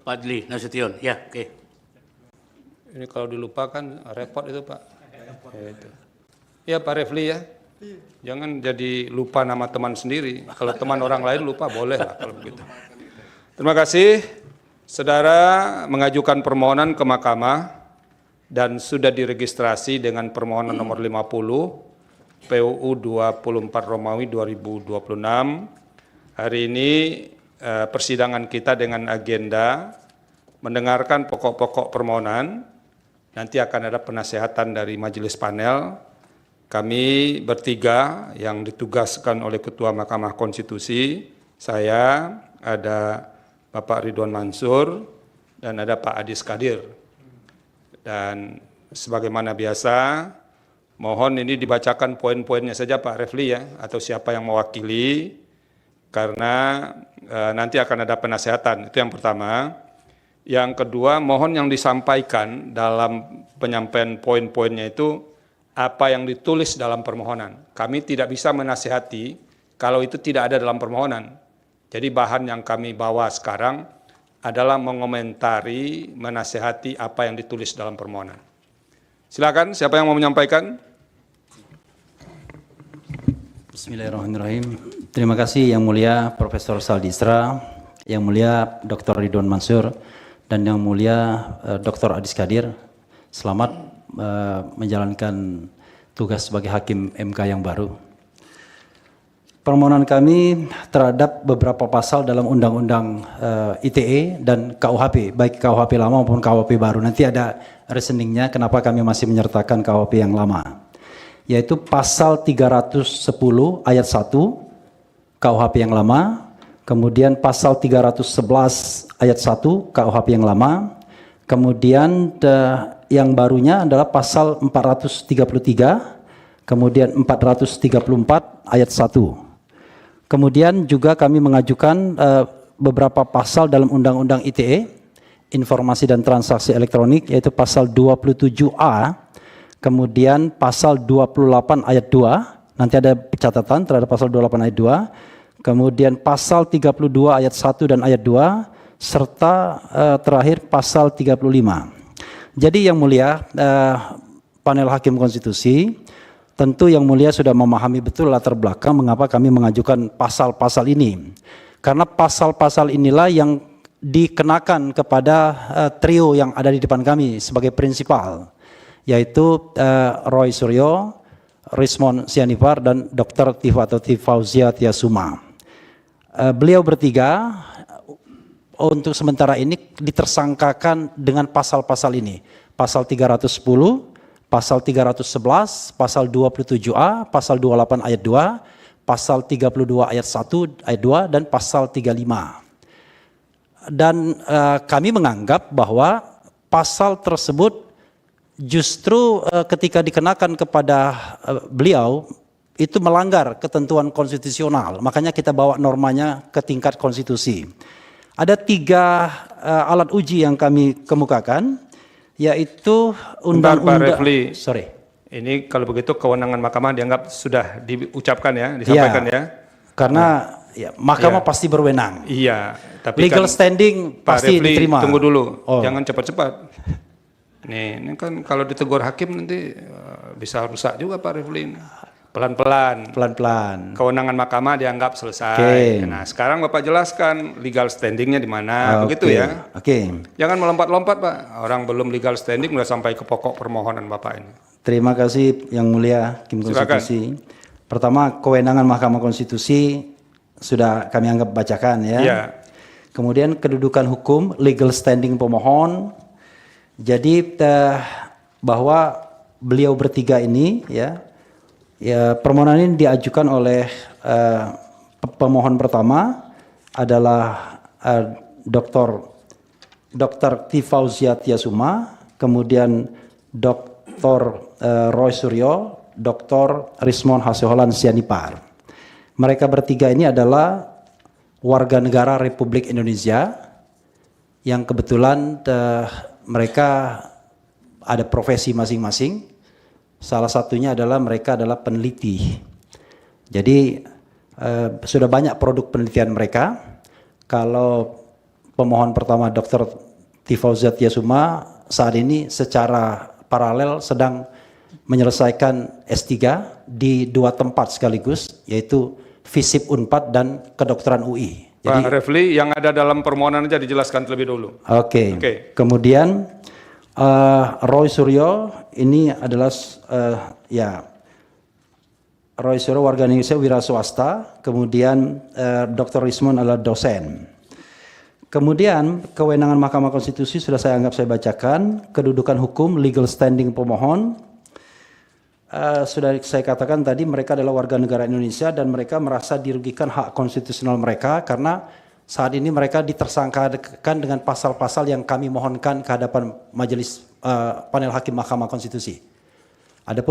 Fadli Nasution, ya, oke. Ini kalau dilupakan repot itu Pak. Ya, itu. Ya Pak Refli ya. Jangan jadi lupa nama teman sendiri. Kalau teman orang lain lupa boleh lah kalau begitu. Terima kasih. Saudara mengajukan permohonan ke Mahkamah dan sudah diregistrasi dengan permohonan nomor 50 PUU 24 Romawi 2026. Hari ini persidangan kita dengan agenda mendengarkan pokok-pokok permohonan. Nanti akan ada penasehatan dari majelis panel. Kami bertiga yang ditugaskan oleh Ketua Mahkamah Konstitusi, saya, ada Bapak Ridwan Mansur, dan ada Pak Adis Kadir. Dan sebagaimana biasa, mohon ini dibacakan poin-poinnya saja Pak Refli ya, atau siapa yang mewakili, karena nanti akan ada penasehatan, itu yang pertama. Yang kedua, mohon yang disampaikan dalam penyampaian poin-poinnya itu apa yang ditulis dalam permohonan. Kami tidak bisa menasihati kalau itu tidak ada dalam permohonan. Jadi bahan yang kami bawa sekarang adalah mengomentari, menasihati apa yang ditulis dalam permohonan. Silakan, siapa yang mau menyampaikan? Bismillahirrahmanirrahim. Terima kasih Yang Mulia Profesor Saldisra, Yang Mulia Dr. Ridwan Mansur, dan Yang Mulia Dr. Adis Kadir. Selamat menjalankan tugas sebagai Hakim MK yang baru. Permohonan kami terhadap beberapa pasal dalam Undang-Undang ITE dan KUHP, baik KUHP lama maupun KUHP baru. Nanti ada reasoningnya kenapa kami masih menyertakan KUHP yang lama. Yaitu pasal 310 ayat 1 KUHP yang lama, kemudian pasal 311 ayat 1 KUHP yang lama, kemudian yang barunya adalah pasal 433, kemudian 434 ayat 1. Kemudian juga kami mengajukan beberapa pasal dalam Undang-Undang ITE, Informasi dan Transaksi Elektronik, yaitu pasal 27A, kemudian pasal 28 ayat 2, nanti ada catatan terhadap pasal 28 ayat 2, kemudian pasal 32 ayat 1 dan ayat 2, serta terakhir pasal 35. Jadi Yang Mulia, panel Hakim Konstitusi, tentu Yang Mulia sudah memahami betul latar belakang mengapa kami mengajukan pasal-pasal ini. Karena pasal-pasal inilah yang dikenakan kepada trio yang ada di depan kami sebagai prinsipal, yaitu Roy Suryo, Rismon Sianipar, dan Dr. Tifauzia Tiasuma. Beliau bertiga untuk sementara ini ditersangkakan dengan pasal-pasal ini. Pasal 310, pasal 311, pasal 27A, pasal 28 ayat 2, pasal 32 ayat 1 ayat 2, dan pasal 35. Dan kami menganggap bahwa pasal tersebut justru ketika dikenakan kepada beliau itu melanggar ketentuan konstitusional. Makanya kita bawa normanya ke tingkat konstitusi. Ada 3 alat uji yang kami kemukakan, yaitu undang-undang. Sorry. Ini kalau begitu kewenangan Mahkamah dianggap sudah diucapkan ya, disampaikan ya. Karena ya, Mahkamah pasti berwenang. Iya, tapi legal kan, standing pasti Refli, diterima. Tunggu dulu, jangan cepat-cepat. Ini kan kalau ditegur hakim nanti bisa rusak juga Pak Refli. Pelan-pelan. Kewenangan Mahkamah dianggap selesai. Nah, sekarang Bapak jelaskan legal standingnya di mana, begitu ya. Jangan melompat-lompat Pak. Orang belum legal standing udah sampai ke pokok permohonan Bapak ini. Terima kasih Yang Mulia Hakim Konstitusi. Pertama, kewenangan Mahkamah Konstitusi sudah kami anggap bacakan ya. Kemudian kedudukan hukum, legal standing pemohon. Jadi bahwa beliau bertiga ini ya, permohonan ini diajukan oleh pemohon pertama adalah Dr. Tifauzia Tiasuma, kemudian Dr. Roy Suryo, Dr. Rismon Haseholan Sianipar. Mereka bertiga ini adalah warga negara Republik Indonesia yang kebetulan mereka ada profesi masing-masing. Salah satunya adalah mereka adalah peneliti. Jadi sudah banyak produk penelitian mereka. Kalau pemohon pertama Dr. Tifauzat Yasuma saat ini secara paralel sedang menyelesaikan S3 di 2 tempat sekaligus, yaitu FISIP Unpad dan Kedokteran UI. Pak Refli, yang ada dalam permohonan aja dijelaskan terlebih dulu. Oke. Kemudian Roy Suryo ini adalah Roy Suryo warga Indonesia wira swasta, kemudian Dr. Rismon adalah dosen. Kemudian kewenangan Mahkamah Konstitusi sudah saya bacakan, kedudukan hukum, legal standing pemohon. Sudah saya katakan tadi mereka adalah warga negara Indonesia dan mereka merasa dirugikan hak konstitusional mereka karena saat ini mereka ditersangkakan dengan pasal-pasal yang kami mohonkan ke hadapan majelis panel hakim Mahkamah Konstitusi. Adapun